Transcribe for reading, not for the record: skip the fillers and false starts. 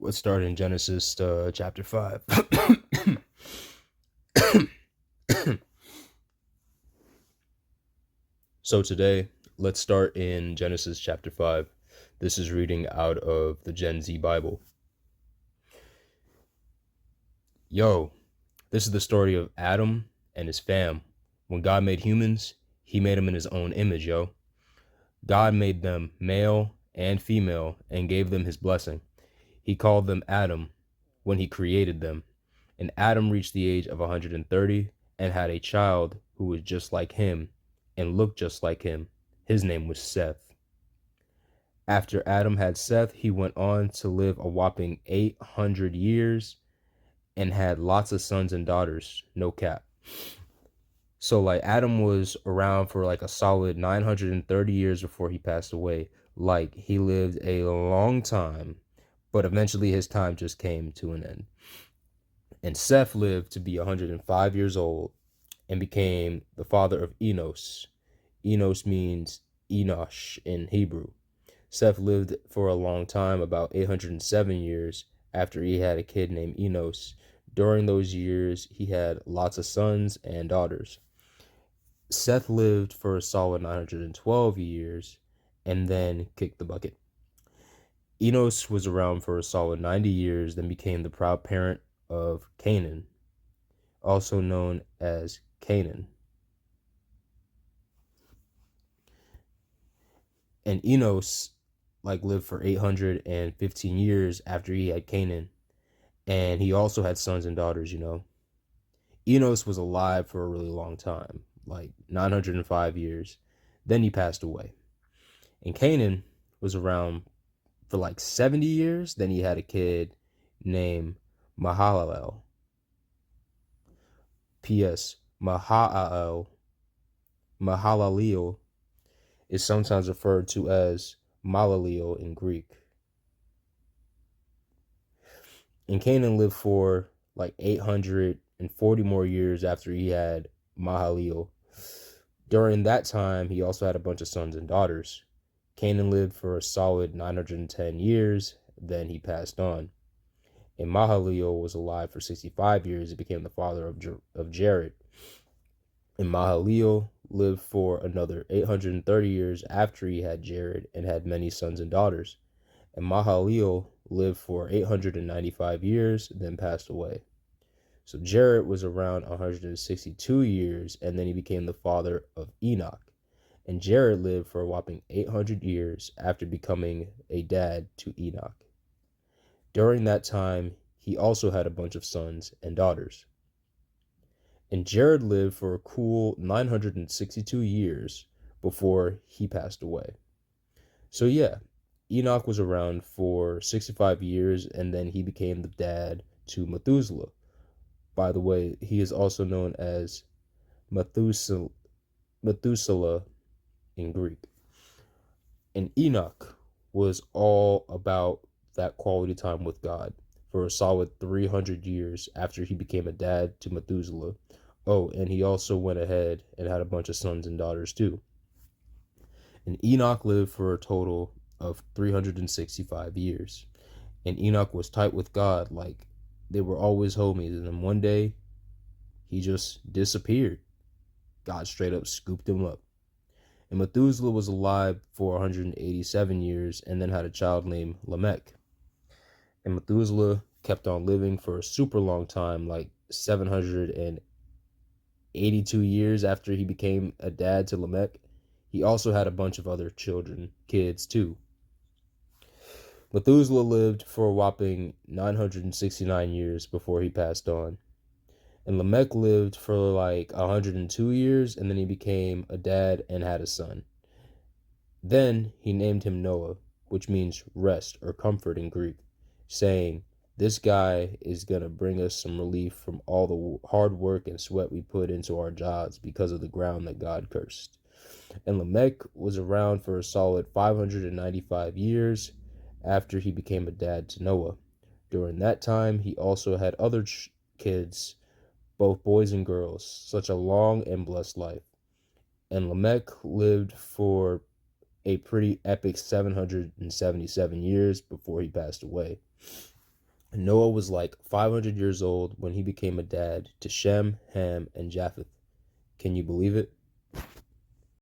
Let's start in Genesis chapter 5. So today, let's start in Genesis chapter 5. This is reading out of the Gen Z Bible. Yo, this is the story of Adam and his fam. When God made humans, he made them in his own image, yo. God made them male and female and gave them his blessing. He called them Adam when he created them. And Adam reached the age of 130 and had a child who was just like him and looked just like him. His name was Seth. After Adam had Seth, he went on to live a whopping 800 years and had lots of sons and daughters. No cap. So like Adam was around for like a solid 930 years before he passed away. Like he lived a long time, but eventually his time just came to an end. And Seth lived to be 105 years old and became the father of Enos. Enos means Enosh in Hebrew. Seth lived for a long time, about 807 years, after he had a kid named Enos. During those years, he had lots of sons and daughters. Seth lived for a solid 912 years and then kicked the bucket. Enos was around for a solid 90 years, then became the proud parent of Canaan, also known as Canaan. And Enos lived for 815 years after he had Canaan, and he also had sons and daughters. Enos was alive for a really long time, like 905 years. Then he passed away. And Canaan was around for like 70 years. Then he had a kid named Mahalalel. P.S. Mahalalel is sometimes referred to as Malaleel in Greek. And Canaan lived for like 840 more years after he had Mahalalel. During that time, he also had a bunch of sons and daughters. Canaan lived for a solid 910 years, then he passed on. And Mahalalel was alive for 65 years and became the father of Jared. And Mahalalel lived for another 830 years after he had Jared and had many sons and daughters. And Mahalalel lived for 895 years, then passed away. So Jared was around 162 years, and then he became the father of Enoch. And Jared lived for a whopping 800 years after becoming a dad to Enoch. During that time, he also had a bunch of sons and daughters. And Jared lived for a cool 962 years before he passed away. So yeah, Enoch was around for 65 years, and then he became the dad to Methuselah. By the way, he is also known as Methuselah in Greek. And Enoch was all about that quality time with God for a solid 300 years after he became a dad to Methuselah. Oh, and he also went ahead and had a bunch of sons and daughters too. And Enoch lived for a total of 365 years. And Enoch was tight with God, like they were always homies. And then one day, he just disappeared. God straight up scooped him up. And Methuselah was alive for 187 years and then had a child named Lamech. And Methuselah kept on living for a super long time, like 782 years after he became a dad to Lamech. He also had a bunch of other kids too. Methuselah lived for a whopping 969 years before he passed on. And Lamech lived for like 102 years, and then he became a dad and had a son. Then he named him Noah, which means rest or comfort in Greek, saying, this guy is going to bring us some relief from all the hard work and sweat we put into our jobs because of the ground that God cursed. And Lamech was around for a solid 595 years after he became a dad to Noah. During that time, he also had other kids, both boys and girls, such a long and blessed life. And Lamech lived for a pretty epic 777 years before he passed away. Noah was like 500 years old when he became a dad to Shem, Ham, and Japheth. Can you believe it?